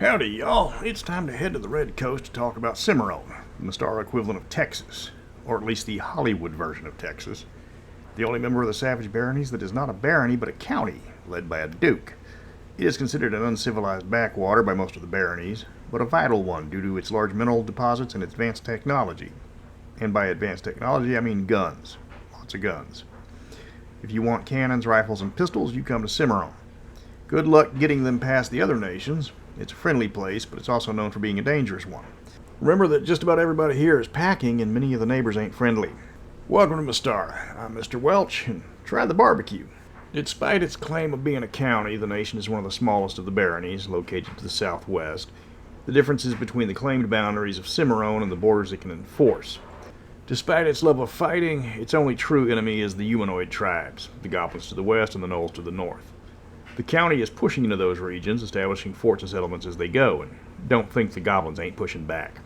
Howdy, y'all. It's time to head to the Red Coast to talk about Simmerone, the Mystara equivalent of Texas, or at least the Hollywood version of Texas. The only member of the Savage Baronies that is not a barony but a county, led by a duke. It is considered an uncivilized backwater by most of the baronies, but a vital one due to its large mineral deposits and advanced technology. And by advanced technology, I mean guns. Lots of guns. If you want cannons, rifles, and pistols, you come to Cimmaron. Good luck getting them past the other nations. It's a friendly place, but it's also known for being a dangerous one. Remember that just about everybody here is packing, and many of the neighbors ain't friendly. Welcome to Mystara. I'm Mr. Welch, and try the barbecue. Despite its claim of being a county, the nation is one of the smallest of the baronies, located to the southwest. The differences between the claimed boundaries of Simmerone and the borders it can enforce. Despite its love of fighting, its only true enemy is the humanoid tribes, the goblins to the west and the gnolls to the north. The county is pushing into those regions, establishing forts and settlements as they go, and don't think the goblins ain't pushing back.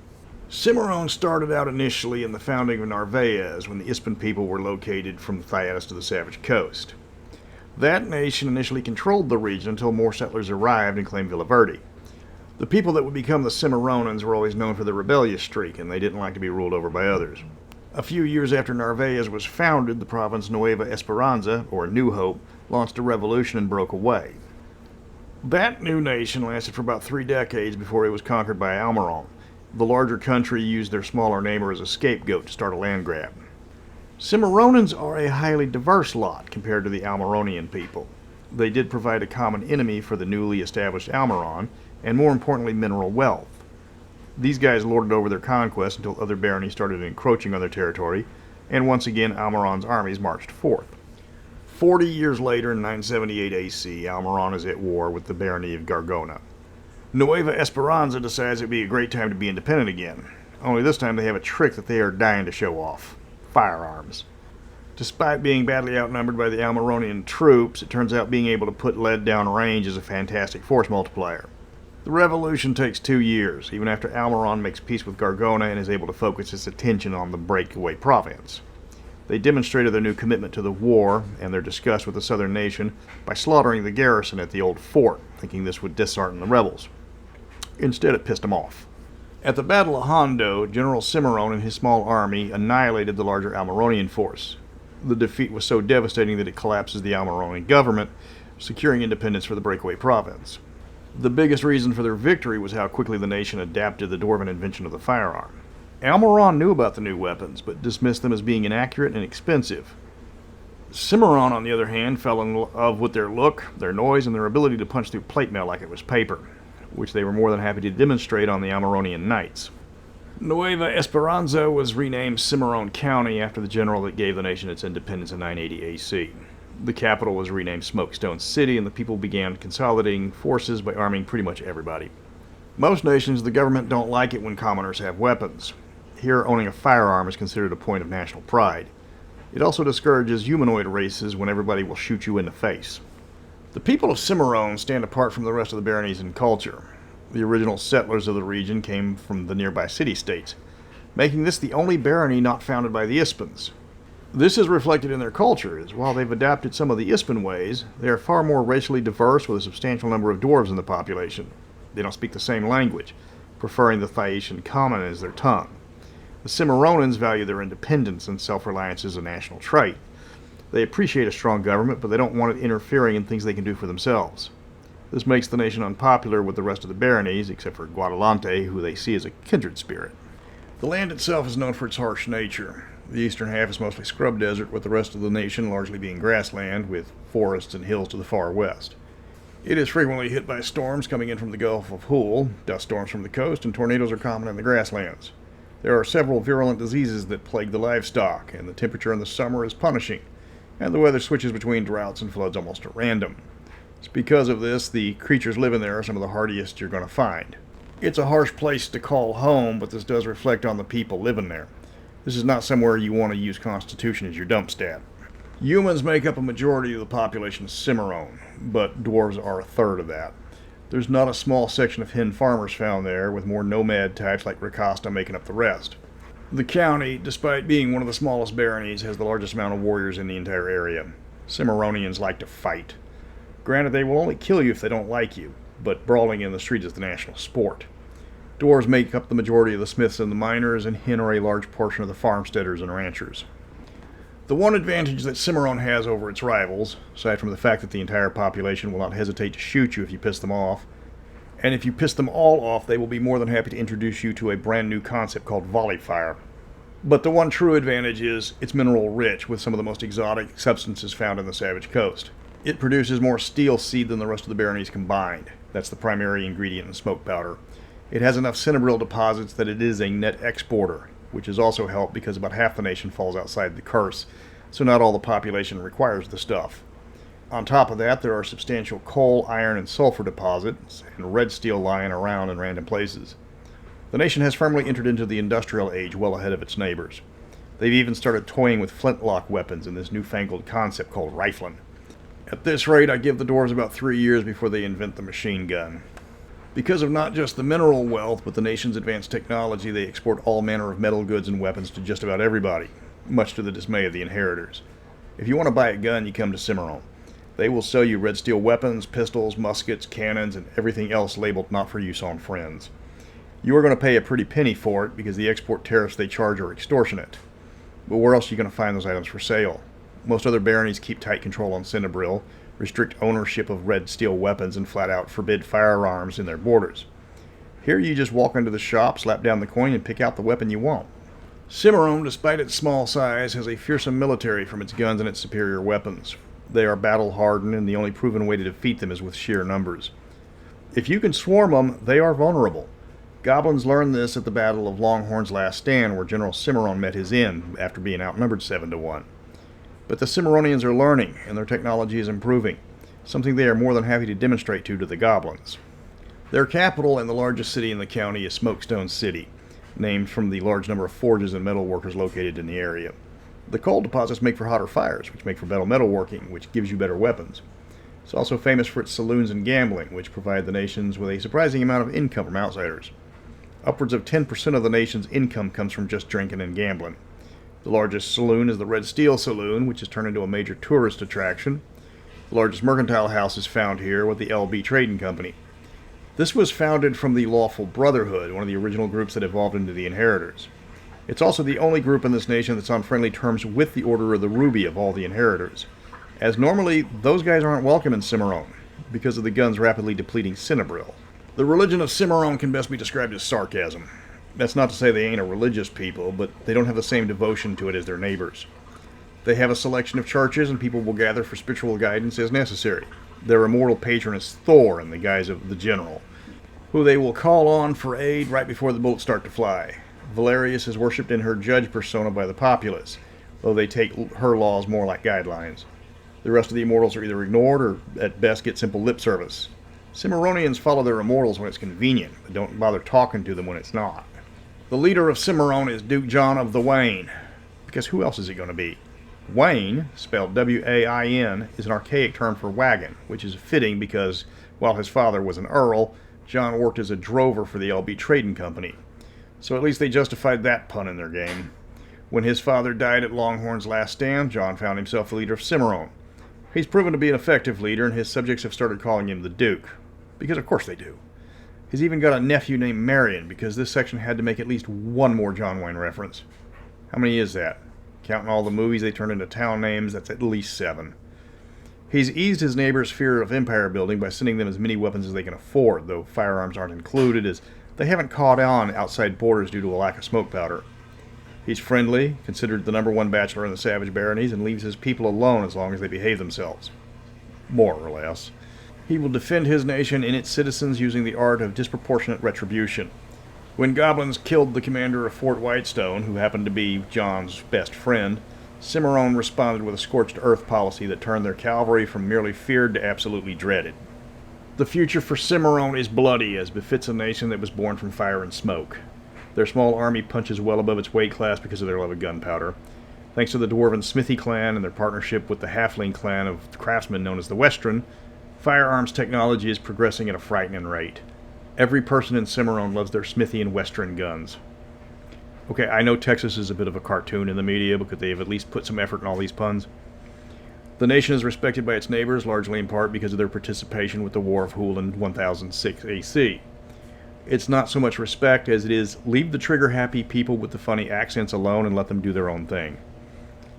Simmerone started out initially in the founding of Narvaez, when the Ispin people were located from the Thyatis to the Savage Coast. That nation initially controlled the region until more settlers arrived and claimed Villa Verde. The people that would become the Cimmaronans were always known for their rebellious streak, and they didn't like to be ruled over by others. A few years after Narvaez was founded, the province Nueva Esperanza, or New Hope, launched a revolution and broke away. That new nation lasted for about 3 decades before it was conquered by Almiron. The larger country used their smaller neighbor as a scapegoat to start a land grab. Cimmaronans are a highly diverse lot compared to the Almironian people. They did provide a common enemy for the newly established Almiron, and more importantly, mineral wealth. These guys lorded over their conquest until other baronies started encroaching on their territory, and once again Almiron's armies marched forth. 40 years later, in 978 AC, Almiron is at war with the barony of Gargona. Nueva Esperanza decides it would be a great time to be independent again, only this time they have a trick that they are dying to show off: firearms. Despite being badly outnumbered by the Almironian troops, it turns out being able to put lead down range is a fantastic force multiplier. The revolution takes 2 years, even after Almiron makes peace with Gargona and is able to focus its attention on the breakaway province. They demonstrated their new commitment to the war and their disgust with the southern nation by slaughtering the garrison at the old fort, thinking this would dishearten the rebels. Instead, it pissed them off. At the Battle of Hondo, General Simmerone and his small army annihilated the larger Almironian force. The defeat was so devastating that it collapses the Almironian government, securing independence for the breakaway province. The biggest reason for their victory was how quickly the nation adapted the dwarven invention of the firearm. Almiron knew about the new weapons, but dismissed them as being inaccurate and expensive. Cimmaron, on the other hand, fell in love with their look, their noise, and their ability to punch through plate mail like it was paper, which they were more than happy to demonstrate on the Almironian knights. Nueva Esperanza was renamed Cimmaron County after the general that gave the nation its independence in 980 AC. The capital was renamed Smokestone City, and the people began consolidating forces by arming pretty much everybody. Most nations, the government don't like it when commoners have weapons. Here, owning a firearm is considered a point of national pride. It also discourages humanoid races when everybody will shoot you in the face. The people of Simmerone stand apart from the rest of the baronies in culture. The original settlers of the region came from the nearby city-states, making this the only barony not founded by the Ispins. This is reflected in their culture, as while they've adapted some of the Ispin ways, they are far more racially diverse with a substantial number of dwarves in the population. They don't speak the same language, preferring the Thyaitian common as their tongue. The Cimmaronans value their independence and self-reliance as a national trait. They appreciate a strong government, but they don't want it interfering in things they can do for themselves. This makes the nation unpopular with the rest of the baronies, except for Guadalante, who they see as a kindred spirit. The land itself is known for its harsh nature. The eastern half is mostly scrub desert, with the rest of the nation largely being grassland, with forests and hills to the far west. It is frequently hit by storms coming in from the Gulf of Hull, dust storms from the coast, and tornadoes are common in the grasslands. There are several virulent diseases that plague the livestock, and the temperature in the summer is punishing, and the weather switches between droughts and floods almost at random. It's because of this the creatures living there are some of the hardiest you're going to find. It's a harsh place to call home, but this does reflect on the people living there. This is not somewhere you want to use Constitution as your dump stat. Humans make up a majority of the population of Simmerone, but dwarves are a third of that. There's not a small section of hen farmers found there, with more nomad types like Ricosta making up the rest. The county, despite being one of the smallest baronies, has the largest amount of warriors in the entire area. Cimmeronians like to fight. Granted, they will only kill you if they don't like you. but brawling in the streets is the national sport. Dwarves make up the majority of the smiths and the miners, and hen are a large portion of the farmsteaders and ranchers. The one advantage that Simmerone has over its rivals, aside from the fact that the entire population will not hesitate to shoot you if you piss them off, and if you piss them all off, they will be more than happy to introduce you to a brand new concept called volley fire. But the one true advantage is it's mineral rich with some of the most exotic substances found on the Savage Coast. It produces more steel seed than the rest of the baronies combined. That's the primary ingredient in smoke powder. It has enough cinnabril deposits that it is a net exporter, which has also helped because about half the nation falls outside the curse, so not all the population requires the stuff. On top of that, there are substantial coal, iron, and sulfur deposits, and red steel lying around in random places. The nation has firmly entered into the industrial age well ahead of its neighbors. They've even started toying with flintlock weapons in this newfangled concept called rifling. At this rate, I give the dwarves about 3 years before they invent the machine gun. Because of not just the mineral wealth, but the nation's advanced technology, they export all manner of metal goods and weapons to just about everybody, much to the dismay of the inheritors. If you want to buy a gun, you come to Simmerone. They will sell you red steel weapons, pistols, muskets, cannons, and everything else labeled not for use on friends. You are going to pay a pretty penny for it because the export tariffs they charge are extortionate. But where else are you going to find those items for sale? Most other baronies keep tight control on cinnabril, restrict ownership of red steel weapons, and flat out forbid firearms in their borders. Here you just walk into the shop, slap down the coin, and pick out the weapon you want. Simmerone, despite its small size, has a fearsome military from its guns and its superior weapons. They are battle-hardened, and the only proven way to defeat them is with sheer numbers. If you can swarm them, they are vulnerable. Goblins learned this at the Battle of Longhorn's Last Stand, where General Cimmaron met his end after being outnumbered 7-1. But the Simmeronians are learning, and their technology is improving, something they are more than happy to demonstrate to the goblins. Their capital and the largest city in the county is Smokestone City, named from the large number of forges and metal workers located in the area. The coal deposits make for hotter fires, which make for better metalworking, which gives you better weapons. It's also famous for its saloons and gambling, which provide the nations with a surprising amount of income from outsiders. Upwards of 10% of the nation's income comes from just drinking and gambling. The largest saloon is the Red Steel Saloon, which has turned into a major tourist attraction. The largest mercantile house is found here with the LB Trading Company. This was founded from the Lawful Brotherhood, one of the original groups that evolved into the Inheritors. It's also the only group in this nation that's on friendly terms with the Order of the Ruby of all the Inheritors, as normally those guys aren't welcome in Simmerone because of the gun's rapidly depleting cinnabril. The religion of Simmerone can best be described as sarcasm. That's not to say they ain't a religious people, but they don't have the same devotion to it as their neighbors. They have a selection of churches, and people will gather for spiritual guidance as necessary. Their immortal patron is Thor in the guise of the General, who they will call on for aid right before the bullets start to fly. Valerius is worshipped in her judge persona by the populace, though they take her laws more like guidelines. The rest of the immortals are either ignored or at best get simple lip service. Simmeronians follow their immortals when it's convenient, but don't bother talking to them when it's not. The leader of Simmerone is Duke John of the Wain, because who else is it going to be? Wain, spelled W-A-I-N, is an archaic term for wagon, which is fitting because, while his father was an earl, John worked as a drover for the LB Trading Company. So at least they justified that pun in their game. When his father died at Longhorn's Last Stand, John found himself the leader of Simmerone. He's proven to be an effective leader, and his subjects have started calling him the Duke. Because of course they do. He's even got a nephew named Marion, because this section had to make at least one more John Wayne reference. How many is that? Counting all the movies they turned into town names, that's at least 7. He's eased his neighbors' fear of empire building by sending them as many weapons as they can afford, though firearms aren't included, as they haven't caught on outside borders due to a lack of smoke powder. He's friendly, considered the #1 bachelor in the Savage Baronies, and leaves his people alone as long as they behave themselves. More or less. He will defend his nation and its citizens using the art of disproportionate retribution. When goblins killed the commander of Fort Whitestone, who happened to be John's best friend, Simmerone responded with a scorched earth policy that turned their cavalry from merely feared to absolutely dreaded. The future for Simmerone is bloody, as befits a nation that was born from fire and smoke. Their small army punches well above its weight class because of their love of gunpowder. Thanks to the Dwarven Smithy clan and their partnership with the halfling clan of craftsmen known as the Western, firearms technology is progressing at a frightening rate. Every person in Simmerone loves their Smithy and Western guns. Okay, I know Texas is a bit of a cartoon in the media because they have at least put some effort in all these puns. The nation is respected by its neighbors, largely in part because of their participation with the War of Hoolan 1006 AC. It's not so much respect as it is leave the trigger-happy people with the funny accents alone and let them do their own thing.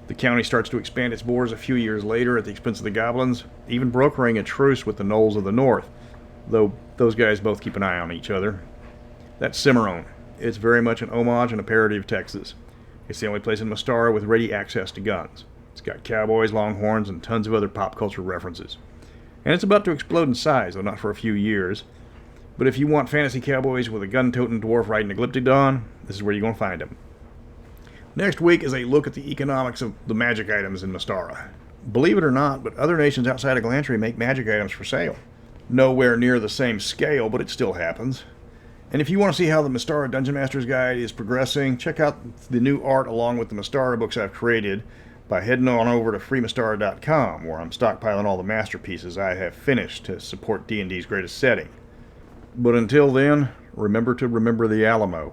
The county starts to expand its borders a few years later at the expense of the goblins, even brokering a truce with the Knolls of the North, though those guys both keep an eye on each other. That's Simmerone. It's very much an homage and a parody of Texas. It's the only place in Mystara with ready access to guns. It's got cowboys, longhorns, and tons of other pop culture references. And it's about to explode in size, though not for a few years. But if you want fantasy cowboys with a gun-toting dwarf riding a Glyptodon, this is where you're going to find them. Next week is a look at the economics of the magic items in Mystara. Believe it or not, but other nations outside of Glantry make magic items for sale. Nowhere near the same scale, but it still happens. And if you want to see how the Mystara Dungeon Master's Guide is progressing, check out the new art along with the Mystara books I've created by heading on over to freemystara.com, where I'm stockpiling all the masterpieces I have finished to support D&D's greatest setting. But until then, remember to remember the Alamo.